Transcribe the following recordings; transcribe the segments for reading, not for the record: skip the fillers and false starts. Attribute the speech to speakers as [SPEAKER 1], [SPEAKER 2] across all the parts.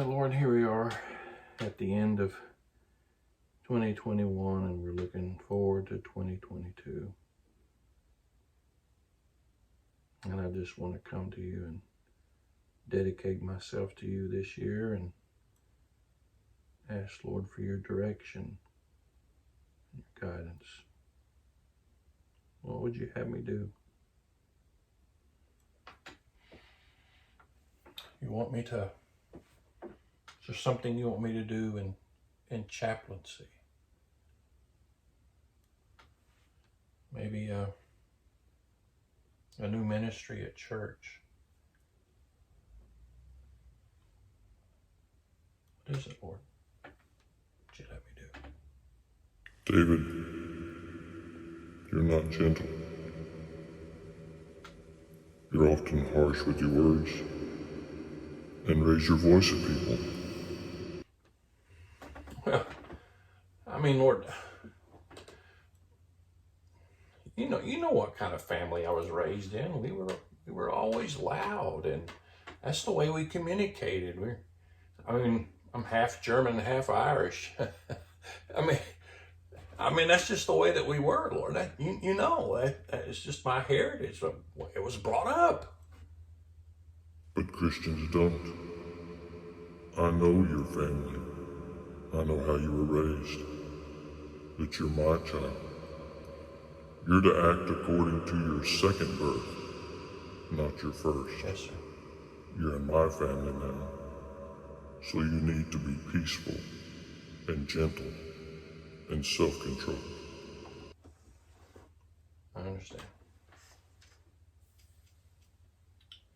[SPEAKER 1] Lord, here we are at the end of 2021 and we're looking forward to 2022. And I just want to come to you and dedicate myself to you this year and ask, Lord, for your direction and your guidance. What would you have me do? You want me to, is there something you want me to do in chaplaincy? Maybe a new ministry at church. What is it, Lord? What would you let me do?
[SPEAKER 2] David, you're not gentle. You're often harsh with your words and raise your voice at people.
[SPEAKER 1] Well, I mean, Lord, you know what kind of family I was raised in. We were always loud, and that's the way we communicated. I'm half German, half Irish. I mean, that's just the way that we were, Lord. It's just my heritage. It was brought up.
[SPEAKER 2] But Christians don't. I know your family. I know how you were raised. That you're my child. You're to act according to your second birth, not your first.
[SPEAKER 1] Yes, sir.
[SPEAKER 2] You're in my family now. So you need to be peaceful and gentle and self-controlled.
[SPEAKER 1] I understand.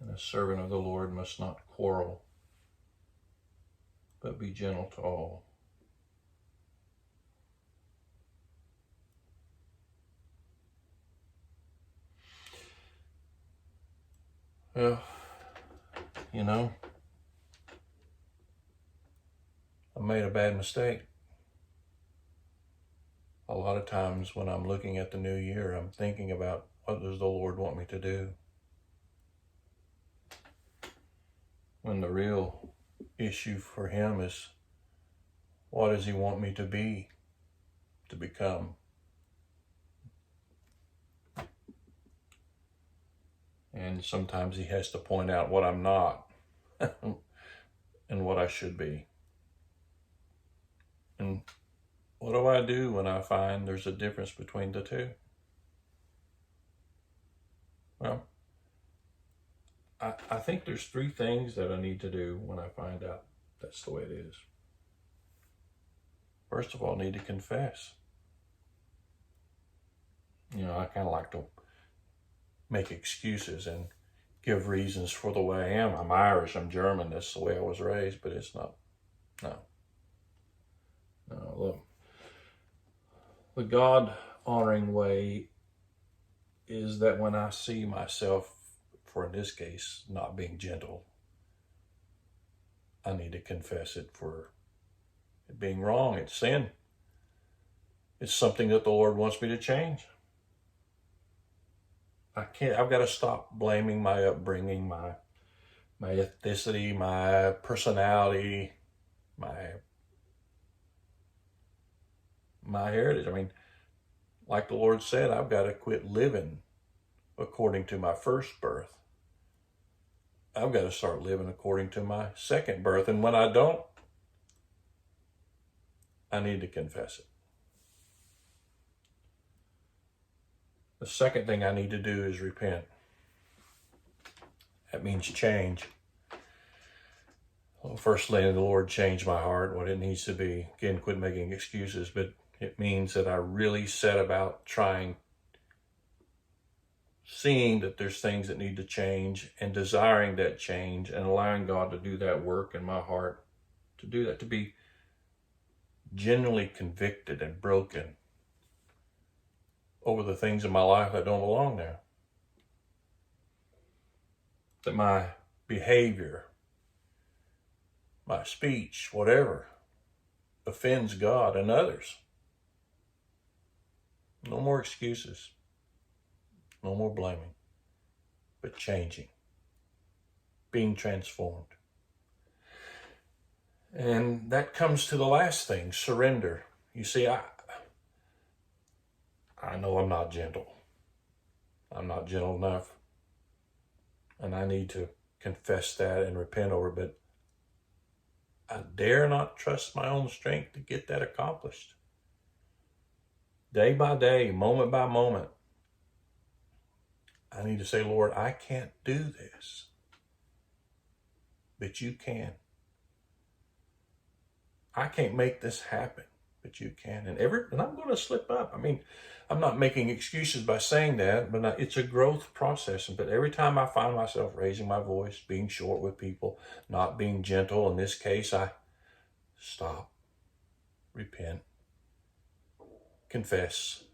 [SPEAKER 1] And a servant of the Lord must not quarrel, but be gentle to all. Well, I made a bad mistake. A lot of times when I'm looking at the new year, I'm thinking about what does the Lord want me to do? When the real issue for him is what does he want me to be, to become? And sometimes he has to point out what I'm not and what I should be. And what do I do when I find there's a difference between the two? Well, I think there's three things that I need to do when I find out that's the way it is. First of all, I need to confess. I kind of like to make excuses and give reasons for the way I am. I'm Irish, I'm German, that's the way I was raised, but it's not. No, look. The God-honoring way is that when I see myself, for in this case, not being gentle, I need to confess it for it being wrong. It's sin. It's something that the Lord wants me to change. I've got to stop blaming my upbringing, my ethnicity, my personality, my heritage. I mean, like the Lord said, I've got to quit living according to my first birth. I've got to start living according to my second birth. And when I don't, I need to confess it. The second thing I need to do is repent. That means change. Well, first, letting the Lord change my heart, what it needs to be. Again, quit making excuses, but it means that I really set about seeing that there's things that need to change and desiring that change and allowing God to do that work in my heart, to do that, to be genuinely convicted and broken over the things in my life that don't belong there. That my behavior, my speech, whatever, offends God and others. No more excuses. No more blaming, but changing, being transformed. And that comes to the last thing, surrender. You see, I know I'm not gentle. I'm not gentle enough. And I need to confess that and repent over it. But I dare not trust my own strength to get that accomplished. Day by day, moment by moment, I need to say, Lord, I can't do this. But you can. I can't make this happen, but you can. And I'm going to slip up. I mean, I'm not making excuses by saying that, but it's a growth process. But every time I find myself raising my voice, being short with people, not being gentle, in this case, I stop, repent, confess.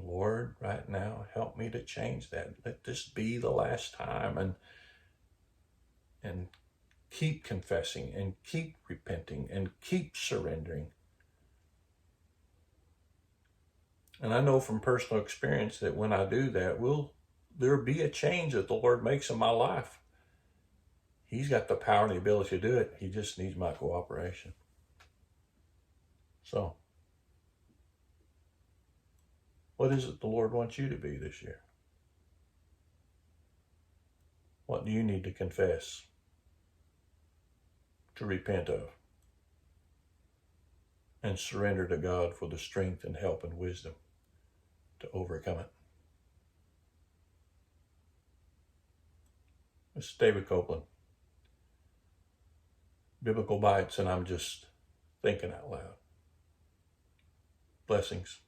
[SPEAKER 1] Lord, right now, help me to change that. Let this be the last time, and keep confessing and keep repenting and keep surrendering. And I know from personal experience that when I do that, there'll be a change that the Lord makes in my life. He's got the power and the ability to do it. He just needs my cooperation. So, what is it the Lord wants you to be this year? What do you need to confess, to repent of, and surrender to God for the strength and help and wisdom to overcome it? This is David Copeland. Biblical Bites, and I'm just thinking out loud. Blessings.